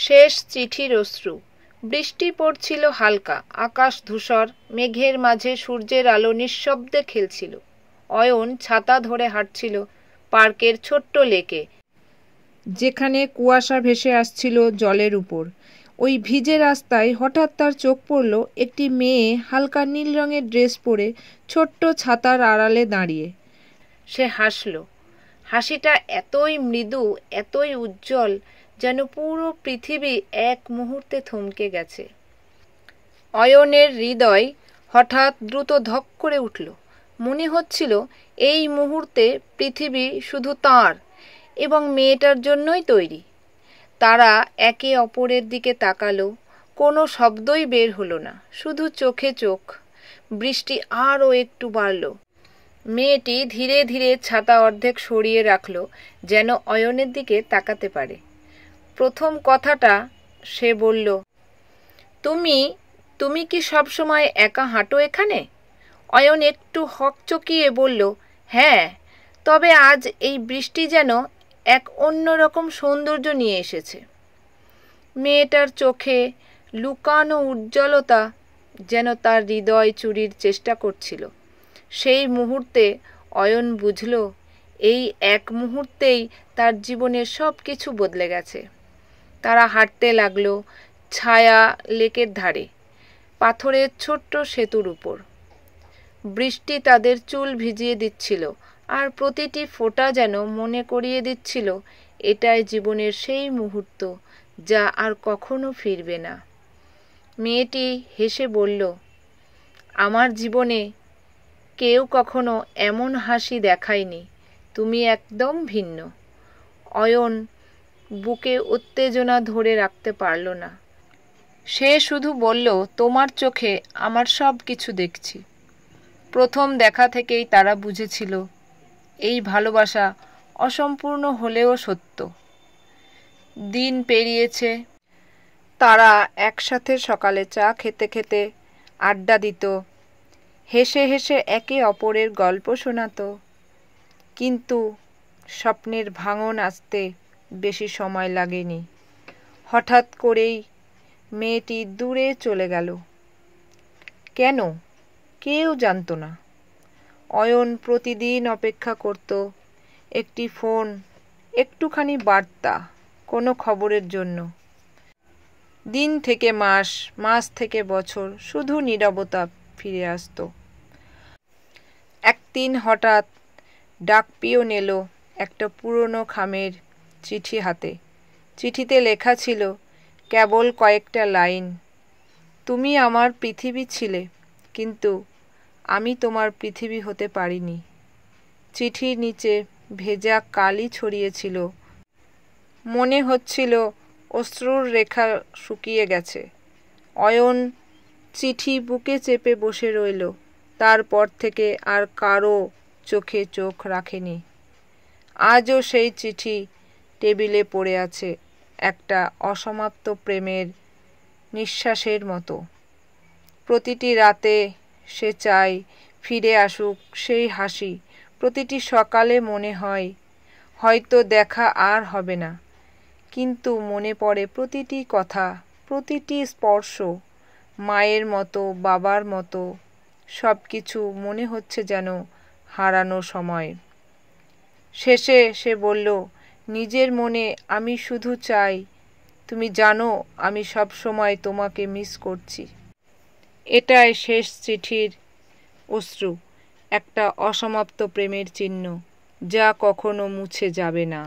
শেষ চিঠির অশ্রু। বৃষ্টি পড়ছিল হালকা, আকাশ ধূসর, মেঘের মাঝে সূর্যের আলো নিঃশব্দে খেলছিল। অয়ন ছাতা ধরে হাঁটছিল পার্কের ছোট্ট লেকে, যেখানে কুয়াশা ভেসে আসছিল জলের উপর। ওই ভিজে রাস্তায় হঠাৎ তার চোখ পড়ল একটি মেয়ে হালকা নীল রঙের ড্রেস পরে ছোট্ট ছাতার আড়ালে দাঁড়িয়ে। সে হাসল। হাসিটা এতই মৃদু, এতই উজ্জ্বল, যেন পুরো পৃথিবী এক মুহূর্তে থমকে গেছে। অয়নের হৃদয় হঠাৎ দ্রুত ধক করে উঠল। মনে হচ্ছিল এই মুহূর্তে পৃথিবী শুধু তার এবং মেয়েটার জন্যই তৈরি। তারা একে অপরের দিকে তাকালো। কোনো শব্দই বের হলো না, শুধু চোখে চোখ। বৃষ্টি আরও একটু বাড়ল। মেয়েটি ধীরে ধীরে ছাতা অর্ধেক সরিয়ে রাখল, যেন অয়নের দিকে তাকাতে পারে। প্রথম কথাটা সে বলল, তুমি তুমি কি সবসময় একা হাঁটো এখানে? অয়ন একটু হকচকিয়ে বলল, হ্যাঁ, তবে আজ এই বৃষ্টি যেন এক অন্যরকম সৌন্দর্য নিয়ে এসেছে। মেয়েটার চোখে লুকানো উজ্জ্বলতা যেন তার হৃদয় চুরির চেষ্টা করছিল। সেই মুহূর্তে অয়ন বুঝল, এই এক মুহূর্তেই তার জীবনের সব কিছু বদলে গেছে। তারা হাঁটতে লাগলো ছায়া লেকের ধারে, পাথরের ছোট্ট সেতুর উপর। বৃষ্টি তাদের চুল ভিজিয়ে দিচ্ছিল, আর প্রতিটি ফোঁটা যেন মনে করিয়ে দিচ্ছিল এটাই জীবনের সেই মুহূর্ত যা আর কখনো ফিরবে না। মেয়েটি হেসে বলল, আমার জীবনে কেউ কখনো এমন হাসি দেখায়নি, তুমি একদম ভিন্ন। অয়ন বুকে উত্তেজনা ধরে রাখতে পারল না। সে শুধু বলল, তোমার চোখে আমার সব কিছু দেখছি। প্রথম দেখা থেকেই তারা বুঝেছিল এই ভালোবাসা অসম্পূর্ণ হলেও সত্য। দিন পেরিয়েছে। তারা একসাথে সকালে চা খেতে খেতে আড্ডা দিত, হেসে হেসে একে অপরের গল্প শোনাত। কিন্তু স্বপ্নের ভাঙন আসতে বেশি সময় লাগেনি। হঠাৎ করেই মেয়েটি দূরে চলে গেল। কেন? কেউ জানত না। অয়ন প্রতিদিন অপেক্ষা করত, একটি ফোন, একটুখানি বার্তা, কোনো খবরের জন্য। দিন থেকে মাস, মাস থেকে বছর, শুধু নীরবতা ফিরে আসত। একদিন হঠাৎ ডাকপিয়ন এলো একটা পুরনো খামের চিঠি হাতে। চিঠিতে লেখা ছিল কেবল কয়েকটা লাইন, তুমি আমার পৃথিবী ছিলে, কিন্তু আমি তোমার পৃথিবী হতে পারিনি। চিঠির নিচে ভেজা কালি ছড়িয়েছিল। মনে হচ্ছিল অশ্রুর রেখা শুকিয়ে গেছে। অয়ন চিঠি বুকে চেপে বসে রইল। তারপর থেকে আর কারো চোখে চোখ রাখেনি। আজও সেই চিঠি টেবিলে পড়ে আছে, একটা অসমাপ্ত প্রেমের নিঃশ্বাসের মতো। প্রতিটি রাতে সে চায় ফিরে আসুক সেই হাসি। প্রতিটি সকালে মনে হয় হয়তো দেখা আর হবে না, কিন্তু মনে পড়ে প্রতিটি কথা, প্রতিটি স্পর্শ, মায়ের মতো, বাবার মতো। সব কিছু মনে হচ্ছে যেন হারানো সময়। শেষে সে বলল নিজের মনে, আমি শুধু চাই তুমি জানো আমি সব সময় তোমাকে মিস করছি। এটাই শেষ চিঠির অশ্রু, একটা অসমাপ্ত প্রেমের চিহ্ন যা কখনো মুছে যাবে না।